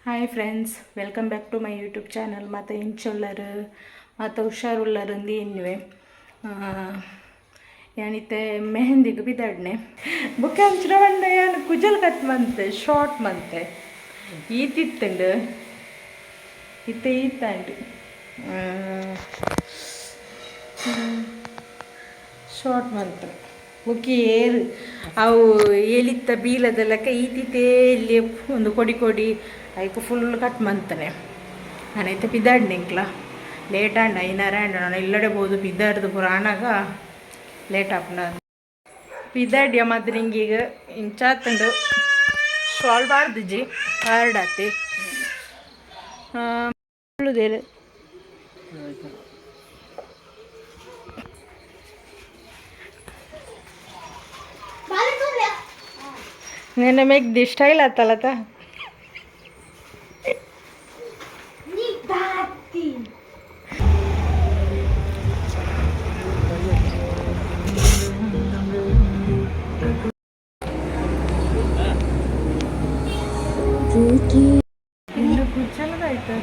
Hi friends, welcome back to my YouTube channel. ಮತ್ತು ಇಂಚೊಲ್ಲರು ಮತ್ತು ಹುಷಾರುಳ್ಳರಂದು ಎನ್ನುವೆ ಏನಿತ್ತೆ ಮೆಹಂದಿಗೆ ಬಿದ್ದಾಡ್ನೆ ಬುಕ್ಕೆ ಹಂಚಿನ ಬಂಡ ಏನು ಕುಜಲ್ ಕತ್ ಮಂತೆ ಶಾರ್ಟ್ ಮಂತೆ ಈತಿತ್ತಂಡು ಇತ್ತೆ ಈತಂಡು ಶಾರ್ಟ್ ಮಂತ್ ಮುಕ್ಕಿ ಏರು ಅವು ಏಲಿತ್ತ ಬೀಲದೆಲ್ಲಕ ಈತಿತ್ತೇ ಇಲ್ಲಿ ಒಂದು ಕೊಡಿ ಅದಕ್ಕೆ ಫುಲ್ ಕಟ್ ಮಂತಾನೆ ನಾನೈತೆ ಪಿದ್ದಾಡ್ನೆ ಇಂಕ್ಲ ಲೇಟ್ ಆಂಡ ಐನಾರ ಆಂಡ ನಾನು ಇಲ್ಲಡೆ ಬೋದು ಪಿದ್ದಾಡ್ದು ಪುರಾಣಾಗ ಲೇಟ್ ಆಪ್ನ ಪಿದ್ದಾಡ್ಯ ಮಾತ್ರ ಹಿಂಗೀಗ ಇಂಚಾತಂಡು ಶಾಲ್ ಬಾರ್ದಿಜ್ಜಿ ಹಾರ್ಡಾತಿ ಉಳುದೇರು ನೆನ್ನೆ ಮೇಗ್ದಿ ಸ್ಟೈಲ್ ಆತಲ್ಲತ ಇನ್ನು ಕುಚ್ಚಲದಾಯ್ತು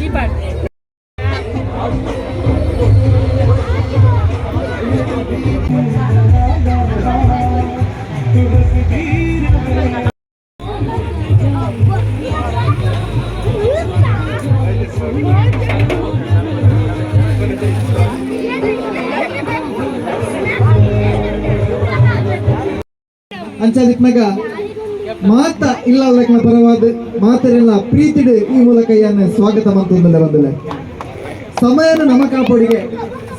ಈ ಪಾರ್ಟ್ ಅಂಚಾದಿಕ್ನಾಗ ಮಾತ ಇಲ್ಲ ಪರವಾದ ಮಾತರೆಲ್ಲ ಪ್ರೀತಿಡು ಈ ಮೂಲಕ ಏನು ಸ್ವಾಗತ ಮಂತಂದಲ್ಲ ಬಂದಲೆ ಸಮಯನ ನಮ್ಮ ಕಾಪಾಡಿಗೆ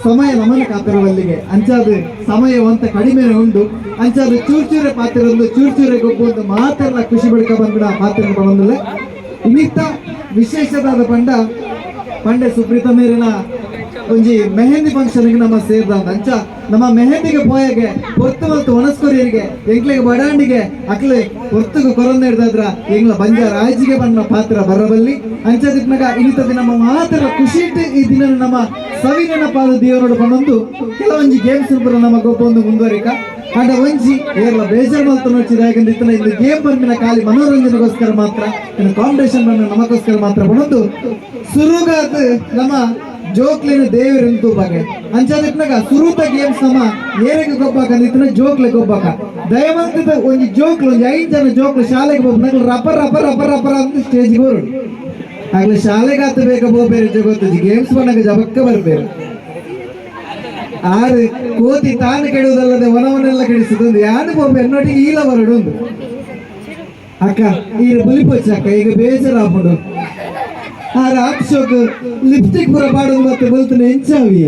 ಸಮಯ ನಮ್ಮನ್ನು ಕಾಪಿರುವಲ್ಲಿಗೆ ಅಂಚಾದ ಸಮಯವಂತ ಕಡಿಮೆ ಉಂಡು ಅಂಚಾದ ಚೂರ್ಚೂರೆ ಪಾತ್ರರೊಂದು ಚೂರ್ಚೂರೆ ಗೊಬ್ಬೊಂದು ಮಾತೆಲ್ಲ ಖುಷಿ ಬಳಿಕ ಬಂದಿಡ ಪಾತ್ರ ಬಂದಲೆ ಇನ್ನಿತ್ತ ವಿಶೇಷವಾದ ಪಂಡೆ ಸುಪ್ರೀತ ಮೇರಿನ ಒಂಜಿ ಮೆಹಂದಿ ಫಂಕ್ಷನ್ಗೆ ನಮ್ಮ ಸೇರ್ದ ಅಂಚ ನಮ್ಮ ಮೆಹಂದಿಗೆ ಪೋಯಗೆ ಪೊರ್ತು ಮತ್ತು ಒಣಸ್ಕೊರಿಯರಿಗೆ ಎಂಕ್ಲೆಗೆ ಬಡಾಂಡಿಗೆ ಅಕ್ಲೆ ಪೊರ್ತುಗು ಕೊರೊಂದ ಹಿಡ್ದಾದ್ರ ಎಂಗ್ಲ ಬಂಜಾರ ಆಯ್ಜಿಗೆ ಬಣ್ಣ ಪಾತ್ರ ಬರಬಲ್ಲಿ ಅಂಚದಿಕ್ನಾಗ ಇನ್ನಿತ ದಿನ ನಮ್ಮ ಮಾತ್ರ ಖುಷಿ ಇಟ್ಟು ಈ ದಿನ ನಮ್ಮ ಸವಿನೆನಪಾದ ದೇವರೋಡು ಬಂದೊಂದು ಕೆಲವೊಂಜಿ ಗೇಮ್ಸ್ ಪುರ ನಮ್ಮ ಗೊಬ್ಬೊಂದು ಮುಂದುವರಿಕ ಆಡ ಒಂಜಿ ಏರ್ಲ ಬೇಜಾರು ಮಲ್ತ ನೋಡ್ಸಿದ ಯಾಕಂದಿತ್ತನ ಇಲ್ಲಿ ಗೇಮ್ ಬಂದಿನ ಖಾಲಿ ಮನೋರಂಜನೆಗೋಸ್ಕರ ಮಾತ್ರ ಇನ್ನು ಕಾಂಪಿಟೇಷನ್ ಬಂದ ನಮಗೋಸ್ಕರ ಮಾತ್ರ ಬಂದೊಂದು ಸುರುಗಾದ ನಮ್ಮ ಜೋಕ್ಲಿನ ದೇವರಂತೂ ಬಗೆ ಅಂಚಾದಿಕ್ನಾಗ ಸುರುತ ಗೇಮ್ಸ್ ನಮ್ಮ ಏರೆಗೆ ಗೊಬ್ಬಾಕ ಅಂದಿತ್ತನ ಜೋಕ್ಲೆ ಗೊಬ್ಬಾಕ ದಯವಂತದ ಒಂಜಿ ಜೋಕ್ಲು ಒಂಜಿ 5 ಜನ ಜೋಕ್ಲು ಶಾಲೆಗೆ ಹೋಗ್ಬೇಕು ರಪರ್ ರಪರ್ ರಪರ್ ರಪರ್ ಅಂತ ಸ್ಟೇಜ್ಗೆ ಬರೋಡು ಆಗ್ಲೇ ಶಾಲೆಗೆ ಹತ್ತ ಬೇಕ ಬೋಬೇರೆ ಜಗತ್ತು ಗೇಮ್ಸ್ ಬಂದಾಗ ಜಬಕ್ಕ ಬರ್ಬೇರು ಆರು ಕೋತಿ ತಾನು ಕೆಡುವುದಲ್ಲದೆ ವನವನ್ನೆಲ್ಲ ಕೆಡಿಸುದು ಯಾನು ಬೋಬೆ ಎನ್ನೊಟ್ಟಿಗೆ ಈಲ ಬರಡು ಅಕ್ಕ ಈಗ ಬಲಿಪೋಚ ಅಕ್ಕ ಈಗ ಬೇಜಾರಾಗ್ಬಿಡು ಆ ರಾಕ್ಷೋಕ್ ಲಿಪ್ಸ್ಟಿಕ್ ಪೂರ ಪಾಡೋದು ಮತ್ತೆ ಬಲ್ತಾನೆ ಎಂಚಾವಿ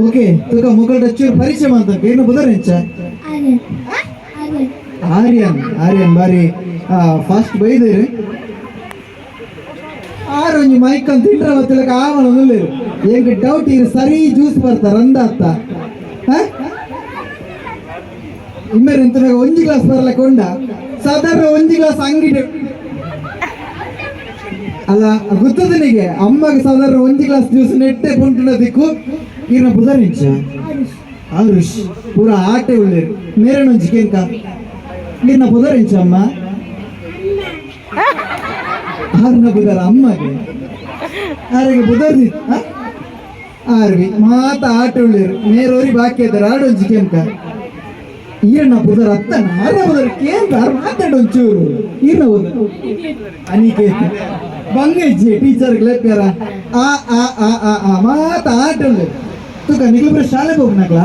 ಓಕೆ ತುಕ ಮುಗಲ್ ಚೂರು ಪರಿಚಯ ಅಂತ ಏನು ಬದರ ಎಂಚ ಆರ್ಯನ್ ಬಾರಿ ಫಾಸ್ಟ್ ಬೈದೇರಿ ಆರೊಂಜಿ ಮೈಕ್ ಅಂತ ತಿಂಡ್ರ ಮತ್ತಲಕ ಆವಣ ಮುಲ್ಲೇರು ಏಂಗೆ ಡೌಟ್ ಈಗ ಸರಿ ಜ್ಯೂಸ್ ಬರ್ತಾರ ಅಂದ ಅತ್ತ ಇಮ್ಮೇರು ಎಂತ ಒಂಜಿ ಗ್ಲಾಸ್ ಬರಲ್ಲ ಕೊಂಡ ಸಾಧಾರಣ ಒಂಜಿ ಗ್ಲಾಸ್ ಅಂಗಡಿ ಅಲ್ಲ ಗೊತ್ತದನಿಗೆ ಅಮ್ಮಗೆ ಸಾಧಾರಣ ಒಂಜಿ ಗ್ಲಾಸ್ ಜ್ಯೂಸ್ ನೆಟ್ಟೆ ಪುಂಟುನದಿಕ್ಕು ಈರ್ನ ಬುಧರಿಂಚ ಆರುಷ್ ಪೂರ ಆಟೆ ಉಳ್ಳೇರು ಮೇರನೊಂಜಿ ಕೇಂಕ ಈರ್ನ ಬುಧರಿಂಚ ಅಮ್ಮ ಆರ್ನ ಬುಧರ ಅಮ್ಮಗೆ ಆರಿಗೆ ಬುಧರ್ದಿ ಆರ್ವಿ ಮಾತ ಆಟ ಉಳ್ಳೇರು ನೇರೋರಿ ಬಾಕಿ ಇದ್ದಾರೆ ಆಡೊಂಜಿ ಕೇಂಕ ಈರಣ್ಣ ಬುಧರ ಅತ್ತನ ಆರ ಬುಧರ ಕೇಂಕ ಮಾತಾಡೊಂಚೂರು ಈರ್ನ ಬುಧರ ಅನಿಕೇತ ಬಂಗೈಜಿ ಟೀಚರ್ಗೆ ಲೆಪ್ಪ್ಯಾರ ಆ ಮಾತ ಆಟ ಉಳ್ಳೇರು ತುಕ ನಿಗ್ಲಬ್ರ ಶಾಲೆಗೆ ಹೋಗ್ನಕ್ಲ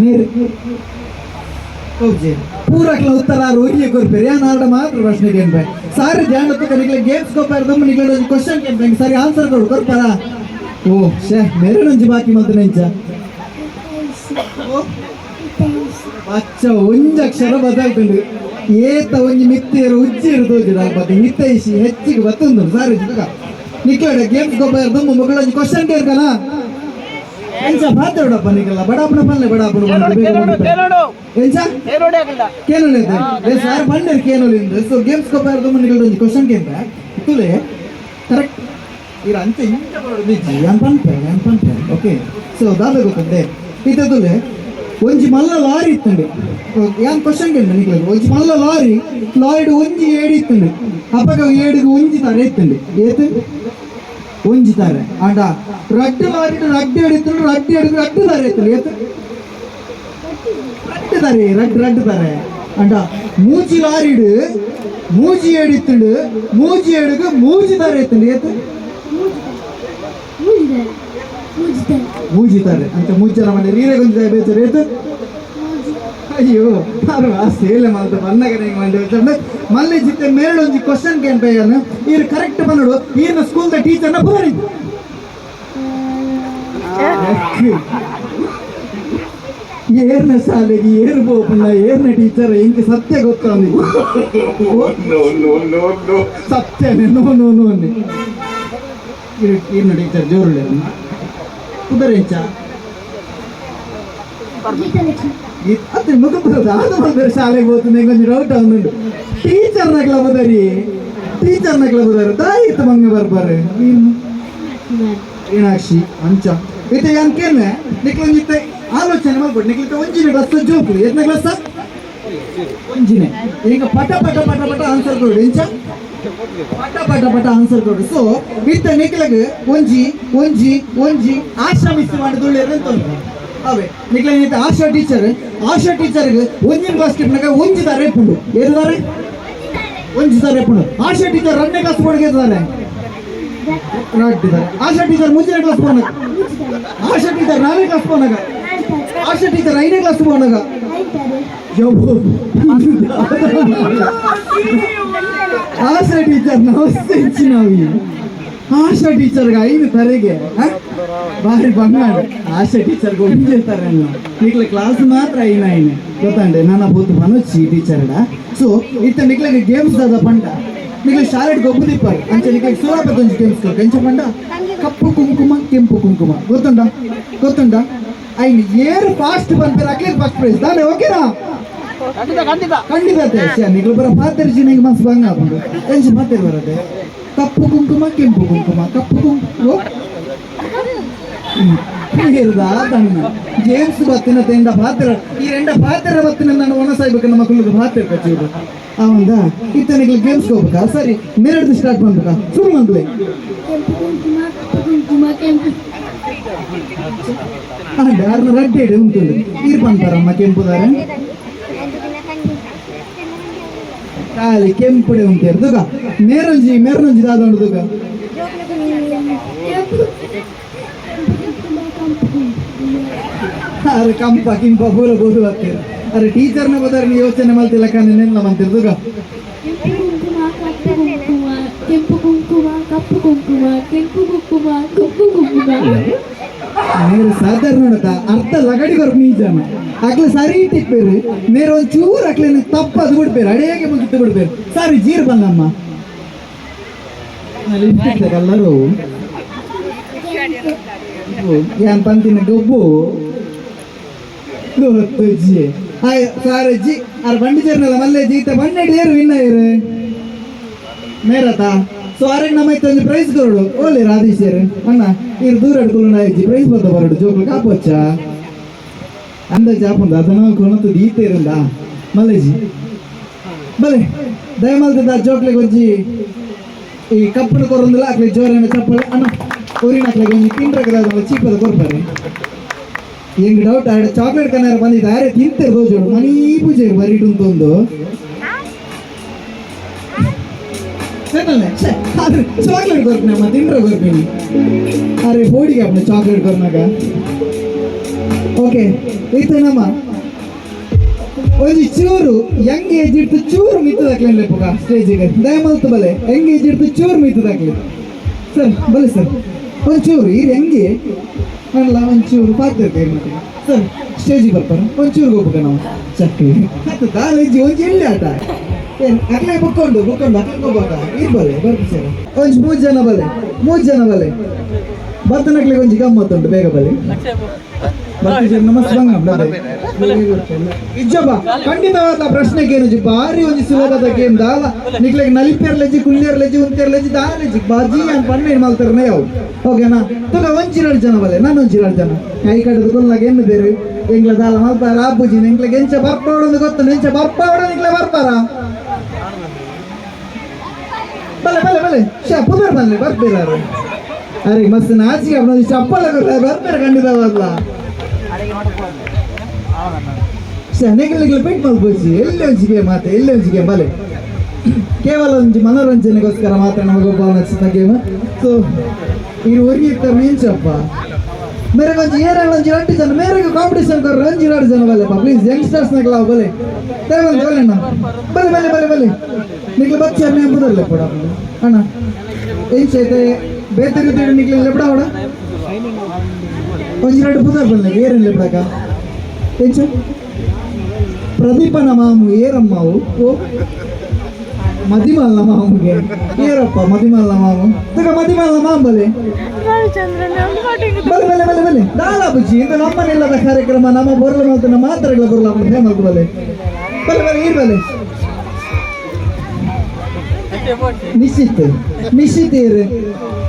ನೀರು ಹೌಜಿ ಪೂರಕ್ಲ ಉತ್ತರ ರೋಗಿಗೆ ಕೊರ್ಪೇರಿ ಯಾನ್ ಆಡ ಮಾತ್ರ ಪ್ರಶ್ನೆ ಕೇಳ್ಬೆ ಸಾರಿ ಜಾಣ ತುಕ ನಿಗ್ಲ ಗೇಮ್ಸ್ ಕೊಪ್ಪಾರ್ದಮ್ಮ ನಿಗ್ಲ ಒಂದು ಕ್ವಶನ್ ಕೇಳ್ಬೆ ಸರಿ ಆನ್ಸರ್ ಕೊಡು ಕೊರ್ಪಾರ ಓ ಶೇ ಮೇರನೊಂಜಿ ಬಾಕಿ ಮತ್ತೆ ನೆಂಚ ಅಚ್ಚ ಒಂಜಿ ಅಕ್ಷರ ಬದಲ್ತುಂಡು ಏತ ಒಂಜಿ ಮಿತ್ತೇರು ಉಜ್ಜಿರು ತೋಜಿದ ಬಗ್ಗೆ ಹಿತೈಷಿ ಹೆಚ್ಚಿಗೆ ಬತ್ತುಂಡು ಸಾರಿ ತುಕ ನಿಕ್ಲಡ ಗೇಮ್ಸ್ ಕೊಪ್ಪಾರ್ದಮ್ಮ ಮಗಳ ಒಂದು ಕ್ವಶನ್ ಕೇಳ್ಕನ ಎಂಚ ಮಾತಾಡಪ್ಪ ನಿಗಲ್ಲ ಬಡಾಪನ ಪಲ್ಲೆ ಬಡಾಪನ ಎಂಚ ಕೇನೋಲಿ ಸಾರ್ ಬಂಡರ್ ಕೇನೋಲಿ ಸೊ ಗೇಮ್ಸ್ ಕೊಪ್ಪಾರ್ದು ನಿಗಲ್ಲ ಒಂದು ಕ್ವಶನ್ ಕೇಂದ್ರ ತುಲೆ ಕರೆಕ್ಟ್ ಇರ ಅಂಚೆ ಇಂಚ ಬರೋದಿಜ್ಜಿ ಯಾನ್ ಪಂಪೆ ಓಕೆ ಸೊ ದಾದ ಗೊತ್ತಂದೆ ಇತ್ತದುಲೆ ಒಂಜಿ ಮಲ್ಲ ಲಾರಿ ಇತ್ತಂಡೆ ಯಾನ್ ಕ್ವಶನ್ ಕೇಂದ್ರ ನಿಗಲ್ಲ ಒಂಜಿ ಮಲ್ಲ ಲಾರಿಡು ಒಂಜಿ ಏಡಿ ಇತ್ತಂಡೆ ಅಪ್ಪಗ ಏಡಿಗೆ ಒಂಜಿ ತರ ಇತ್ತಂಡೆ ಏತು ಒಂಜಿತಾರೆ ಆಂಡ ರಡ್ಡು ಲಾರಿಡು ರಡ್ಡು ಹಿಡಿದ್ರು ರಡ್ಡು ಹಿಡಿದು ರಡ್ಡು ತಾರೆ ಇತ್ತಂಡೆ ಏತು ರಡ್ಡು ತಾರೆ ಅಂಡ ಮೂಜಿ ಲಾರಿಡು ಮೂಜಿ ಏಡಿತ್ತಂಡು ಮೂಜಿ ಏಡಿಗೆ ಮೂಜಿ ತಾರೆ ಇತ್ತಂಡೆ ಏತು ಮೂಜಿತಾರೆ ಅಂತ ಮೂಜನ ಮನೆ ರೀರೆಗೊಂದು ಬೇಚಾರೆ ಏತು ಅಯ್ಯೋ ನಾನು ಆ ಸೇಲೆ ಮಾಡ್ತಾ ಬನ್ನಗನೆ ಮಾಡಿ ಮಲ್ಲೆ ಜಿತ್ತೆ ಮೇಳೊಂಜಿ ಕ್ವಶನ್ ಕೇಳ್ಬೇಕನ್ನು ಇವ್ರು ಕರೆಕ್ಟ್ ಬಂದಡು ಈಗಿನ ಸ್ಕೂಲ್ದ ಟೀಚರ್ನ ಬರಿದ್ದು ಏರ್ನ ಶಾಲೆಗೆ ಏರ್ ಬೋಪಣ್ಣ ಏರ್ನ ಟೀಚರ್ ಹೆಂಗೆ ಸತ್ಯ ಗೊತ್ತ ಸತ್ಯನೇ ನೋ ಈರ್ನ ಟೀಚರ್ ಜೋರುಳ್ಳೆ ಕುದರೆಂಚ ಅತ್ತೆ ಮುಖ ಬರೋದು ಆದ ಬಂದರೆ ಶಾಲೆಗೆ ಹೋಗ್ತದೆ ಕೊಂಚ ಡೌಟ್ ಅವನುಂಡು ಟೀಚರ್ನಾಗ್ಲ ಬದಾರಿ ದಾಯಿತ್ತು ಮಂಗ ಬರ್ಬಾರೆ ಮೀನಾಕ್ಷಿ ಅಂಚ ಇತ್ತೆ ಯಾನ್ ಕೇಳ್ನೆ ನಿಕ್ಲಂಗಿತ್ತೆ ಆಲೋಚನೆ ಮಾಡ್ಬಿಟ್ಟು ನಿಕ್ಲಿಕ್ಕೆ ಒಂಜಿನ ಕ್ಲಾಸ್ ಜೋಕ್ಲಿ ಎತ್ತನೇ ಕ್ಲಾಸ್ ಒಂಜಿನೇ ಈಗ ಪಟ ಆನ್ಸರ್ ಕೊಡು ಎಂಚ ಪಟ ಆನ್ಸರ್ ಕೊಡು ಸೊ ಇತ್ತ ನಿಕ್ಲಗೆ ಒಂಜಿ ಆಶ್ರಮಿಸಿ ಮಾಡಿದುಳ್ಳಿ ಅಂತ ಅವೇ ನಿಕ್ಲ ಆಶಾ ಟೀಚರ್ಗೆ ಒಂಜಿನ ಕ್ಲಾಸ್ ಟಿಪ್ನಾಗ ಒಂಜಿ ತಾರೆ ರೇಪುಂಡು ಏರಿದ್ದಾರೆ ಒಂಜಿ ತಾರೆ ರೇಪುಂಡು ಆಶಾ ಟೀಚರ್ 2ನೇ ಕ್ಲಾಸ್ ಬೋರ್ಡ್ಗೆ ಇದ್ದಾರೆ ಆಶಾ ಟೀಚರ್ ಮುಂಚಿನ ಕ್ಲಾಸ್ போனாங்க ಆಶಾ ಟೀಚರ್ 4ನೇ ಕ್ಲಾಸ್ போனாங்க ಆಶಾ ಟೀಚರ್ 5ನೇ ಕ್ಲಾಸ್ போனாங்க ಆಶಾ ಟೀಚರ್ ನಮಸ್ತೆ ಚಿನ್ನವಿ ಆಶಾ ಟೀಚರ್ಗೆ 5 ತರೆಗೆ ಬಾರಿ ಬಂಗಾಡ ಆಶಾ ಟೀಚರ್ಗೆ ಒಂದಿರ್ತಾರೆ ನಿಕ್ಲ ಕ್ಲಾಸ್ ಮಾತ್ರ ಐನ ಗೊತ್ತಂಡೆ ನನ್ನ ಬೂತ್ ಮನೋಜಿ ಟೀಚರ್ಡ ಸೊ ಇತ್ತ ನಿಕ್ಲಿಗೆ ಗೇಮ್ಸ್ ದಾದ ಪಂಡ ನಿಕ್ಲ ಶಾಲೆಡ್ ಗೊಬ್ಬದಿಪ್ಪಾರು ಅಂಚೆ ನಿಕ್ಲಿಗೆ ಸೂರಾಪತ್ತೊಂಜಿ ಗೇಮ್ಸ್ ಎಂಚ ಪಂಡ ಕಪ್ಪು ಕುಂಕುಮ ಕೆಂಪು ಕುಂಕುಮ ಗೊತ್ತುಂಡ ಐನ್ ಏರು ಫಾಸ್ಟ್ ಬಂತಾರೆ ಅಕ್ಲೇರ್ ಫಸ್ಟ್ ಪ್ರೈಸ್ ದಾನೆ ಓಕೆನಾ ಖಂಡಿತ ನಿಕ್ಲ ಬರ ಪಾತರಿಸಿ ನಿಂಗೆ ಮನ್ಸು ಬಂಗ ಹಾಕೊಂಡು ಎಂಚ ಮಾತೇರಿ ಬರತ್ತೆ ಕಪ್ಪು ಕುಂಕುಮ ಕೆಂಪು ಕುಂಕುಮ ಕಪ್ಪು ಕುಂಕುಮ ಗೇಮ್ಸ್ ಬತ್ತಿನ ತೆಂಡ ಪಾತ್ರ ಈ 2 ಪಾತ್ರ ಬತ್ತಿನ ನಾನು ಒಣಸಾಯ್ಬೇಕು ನಮ್ಮ ಮಕ್ಕಳಿಗೆ ಪಾತ್ರ ಕಚ್ಚುವುದು ಅವಂದ ಇತ್ತನಿಗೆ ಗೇಮ್ಸ್ ಹೋಗ್ಬೇಕಾ ಸರಿ ಮೇರೆಡ್ದು ಸ್ಟಾರ್ಟ್ ಮಾಡ್ಬೇಕಾ ಶುರು ಮಾಡ್ಲಿ ಯಾರನ್ನ ರಡ್ಡಿ ಇಡಿ ಉಂಟು ಈರ್ ಬಂತಾರಮ್ಮ ಕೆಂಪುದಾರೆ ಖಾಲಿ ಕೆಂಪುಡೆ ಉಂಟು ದುಗ ಮೇರಂಜಿ ದಾದೊಂಡು ದುಗ ಅದು ಕಂಪ ಕಿಂಪ ಪೂರ ಬೋದು ಆಗ್ತೇವೆ ಅರೆ ಟೀಚರ್ನ ಬದರ್ ನೀ ಯೋಚನೆ ಮಾಡ್ತಿಲ್ಲ ಕಾನೆಲ್ಲ ಮಂತಿರ್ದುಗ ಕೆಂಪು ಕುಂಕುಮ ಕಪ್ಪು ಕುಂಕುಮ ಕೆಂಪು ಕುಂಕುಮ ಕಪ್ಪು ಕುಂಕುಮ ನೀರು ಸಾಧಾರಣ ಅರ್ಥ ಲಗಡಿ ಕೊರ್ಪು ನೀಜಾನ ಅಕ್ಲೆ ಸರಿ ಇಟ್ಟಿಪ್ಪೇರು ನೀರು ಒಂದು ಚೂರು ಅಕ್ಲೆ ತಪ್ಪು ಅದು ಬಿಡ್ಬೇರು ಅಡಿಯಾಗೆ ಮುಗಿತು ಬಿಡ್ಬೇರು ಸಾರಿ ಜೀರ್ ಬಂದಮ್ಮ ಎಲ್ಲರೂ ಏನ್ ಪಂತಿನ ಗೊಬ್ಬು ಗೊತ್ತಜ್ಜಿ ಸಾರಜ್ಜಿ ಅರ್ ಬಂಡಿ ಸೇರ್ನಲ್ಲ ಮಲ್ಲೆ ಜೀತ ಬಣ್ಣೆಡ್ ಏರು ವಿನ್ನ ಏರು ಮೇರತಾ ಸೊ ಆರೆಗ್ ನಮ್ಮ ಒಂದು ಪ್ರೈಸ್ ಕೊರಡು ಓಲಿ ರಾಧೇಶ್ವರ್ ಅಣ್ಣ ಇರು ದೂರ ಇಡ್ಕೊಳ್ಳೋಣ ಅಜ್ಜಿ ಪ್ರೈಸ್ ಬದ್ದ ಬರಡು ಜೋಕ್ಲು ಕಾಪೊಚ್ಚ ಅಂದ ಜಾಪುಂದ ಅದನ್ನ ಕೊನತ್ತು ದೀತ ಇರುಂದ ಮಲ್ಲೆಜಿ ಬಲೆ ದಯಮಾಲ್ತದ ಜೋಕ್ಲಿಗೆ ಒಂಜಿ ಈ ಕಪ್ಪನ ಕೊರೊಂದಿಲ್ಲ ಅಕ್ಲೆ ಜೋರಿನ ಚಪ್ಪಲ್ ಅಣ್ಣ ಊರಿನ ಅಕ್ಲೆಗೆ ಒಂಜಿ ತಿಂಡ್ರಗದ ಚೀಪದ ಕೊರ್ಬಾರೆ ಹೆಂಗ್ ಡೌಟ್ ಆಡ ಚಾಕ್ಲೇಟ್ ಕನ್ನಡ ಬಂದಿದ್ದ ಯಾರೇ ತಿಂತಾರೆ ರೋಜೋಡು ಮನಿ ಪೂಜೆಗೆ ಬರೀಟುಂತೊಂದು ಚಾಕ್ಲೇಟ್ ಕೊರ್ತೀನಿ ಅಮ್ಮ ತಿಂಡ್ರ ಕೊರ್ತೀನಿ ಅರೆ ಬೋಡಿಗೆ ಅಪ್ಪ ಚಾಕ್ಲೇಟ್ ಕೊರ್ನಾಗ ಓಕೆ ಇತ್ತೇನಮ್ಮ ಒಂಜಿ ಚೂರು ಯಂಗ್ ಏಜ್ ಇಡ್ತು ಚೂರು ಮಿತ್ತದಾಕ್ಲೇನ್ ಲೆಪ್ಪಗ ಸ್ಟೇಜಿಗೆ ದಯಮಲ್ತು ಬಲೆ ಯಂಗ್ ಏಜ್ ಇಡ್ತು ಚೂರು ಮಿತ್ತದಾಕ್ಲಿ ಸರ್ ಬಲೆ ಸರ್ ಒಂಚೂರು ಇದು ಹೆಂಗೆ ಅಲ್ಲ ಒಂಚೂರು ಪಾತಿರ್ತೇವೆ ಮತ್ತೆ ಸರ್ ಸ್ಟೇಜಿಗೆ ಬರ್ತಾರ ಒಂಚೂರು ಹೋಗ್ಬೇಕ ನಾವು ಚಕ್ರಿ ಹತ್ತು ಕಾಲೇಜಿ ಒಂಚು ಎಲ್ಲಿ ಆಟ ಏನು ಅಕ್ಲೆ ಬುಕ್ಕೊಂಡು ಅಕ್ಲೆ ಹೋಗ್ಬೇಕ ಇರ್ಬಲೆ ಬರ್ತೀವಿ ಸರ್ ಒಂಚು 3 ಜನ ಬಲೆ ಬರ್ತನಕ್ಲಿಗೆ ಒಂಚು ಗಮ್ಮತ್ತುಂಟು ಬೇಗ ಬಲೆ ಬರ್ತೀವಿ ನಮಸ್ತೆ ಇಜ್ಜಬ್ಬ ಖಂಡಿತವಾದ ಪ್ರಶ್ನೆಗೆ ಏನು ಭಾರಿ ಒಂದು ಸುಲಭದ ಗೇಮ್ ದಾಲ ನಿಕ್ಲೆಗೆ ನಲಿಪೇರ್ಲೆಜ್ಜಿ ಕುಲ್ಲಿಯರ್ಲೆಜ್ಜಿ ಉಂತಿಯರ್ಲೆಜ್ಜಿ ದಾಲೆಜ್ಜಿ ಬಾಜಿ ಅಂತ ಪನ್ನೇನು ಮಾಡ್ತಾರೆ ಯಾವ ಓಕೆನಾ ತಗ ಒಂಚಿರಾಡು ಜನ ಬಲೆ ನಾನು ಒಂಚಿರಾಡು ಜನ ಕೈ ಕಡದು ಕೊಲ್ಲಾಗ ಏನು ಬೇರೆ ಎಂಗ್ಲ ದಾಲ ಮಲ್ಪಾರ ಆಬುಜಿ ಎಂಗ್ಲಿಗೆ ಎಂಚ ಬರ್ಪಾವಡೊಂದು ಗೊತ್ತ ಎಂಚ ಬರ್ಪಾವಡ ನಿಕ್ಲೆ ಬರ್ಪಾರ ಬಲೆ ಬಲೆ ಬಲೆ ಪುದರ್ ಬನ್ನಿ ಬರ್ತೀರಾರು ಅರೆ ಮಸ್ತ್ ನಾಚಿಗೆ ಅವನದು ಚಪ್ಪಲ ಬರ್ತಾರೆ ಖಂಡಿತವಾದ್ಲ ನೆಗಲಿಗೆ ಪೇಂಟ್ ಮಾಡ್ಬೋದು ಎಲ್ಲಿ ಒಂಜಿಗೆ ಮಾತೆ ಎಲ್ಲಿ ಒಂಜಿಗೆ ಬಲೆ ಕೇವಲ ಒಂದು ಮನೋರಂಜನೆಗೋಸ್ಕರ ಮಾತ್ರ ನಮಗೊಬ್ಬ ನಚ್ಚಿದ ಗೇಮ್ ಸೊ ಇದು ಒರಿಗೆ ಇರ್ತಾರೆ ನೆಂಚಪ್ಪ ಮೇರೆಗೆ ಒಂಜಿ ಏನಾಗ ಒಂಜಿ 2 ಜನ ಮೇರೆಗೆ ಕಾಂಪಿಟೇಷನ್ ಕೊರ್ರೆ ಒಂಜಿ 2 ಜನ ಬಲೆಪ್ಪ ಪ್ಲೀಸ್ ಯಂಗ್ಸ್ಟರ್ಸ್ ನಾಗ ಬಲೆ ತಗೊಂಡು ಬಲೆಣ್ಣ ಬಲೆ ಬಲೆ ಬಲೆ ಬಲೆ ನಿಕ್ಲೆ ಬಚ್ಚ ಎಂಬುದಲ್ಲ ಕೂಡ ಅಣ್ಣ ಎಂಚೈತೆ ಬೇತೆ ರೀತಿ ನಿಕ್ಲೆ ಲೆಬ್ಡ ಅವಡ ಒಂಜಿ 2 ಪುದರ್ ಬಲ್ಲೆ ಏರೇನು ಲೆಬ್ಡಾಕ ಎಂಚ ಪ್ರದೀಪನ ಮಾಮು ಏರಮ್ಮವು ಓ ಮದಿಮಲ್ನ ಮಾಮುಗೆ ಏರಪ್ಪ ಮದಿಮಲ್ನ ಮಾಮು ತಗ ಮದಿಮಲ್ನ ಮಾಮು ಬಲೆ ಬಲೆ ಬಲೆ ಬಲೆ ಬಲೆ ದಾಲ ಬುಜ್ಜಿ ಇಂದ ನಮ್ಮನೆಲ್ಲದ ಕಾರ್ಯಕ್ರಮ ನಮ್ಮ ಬರಲ ಮತ್ತು ನಮ್ಮ ಮಾತರೆಗಳ ಬರಲ ಫೇಮಸ್ ಬಲೆ ಬಲೆ ಬಲೆ ಈರ್ ಬಲೆ ನಿಶ್ಚಿತ ಇರು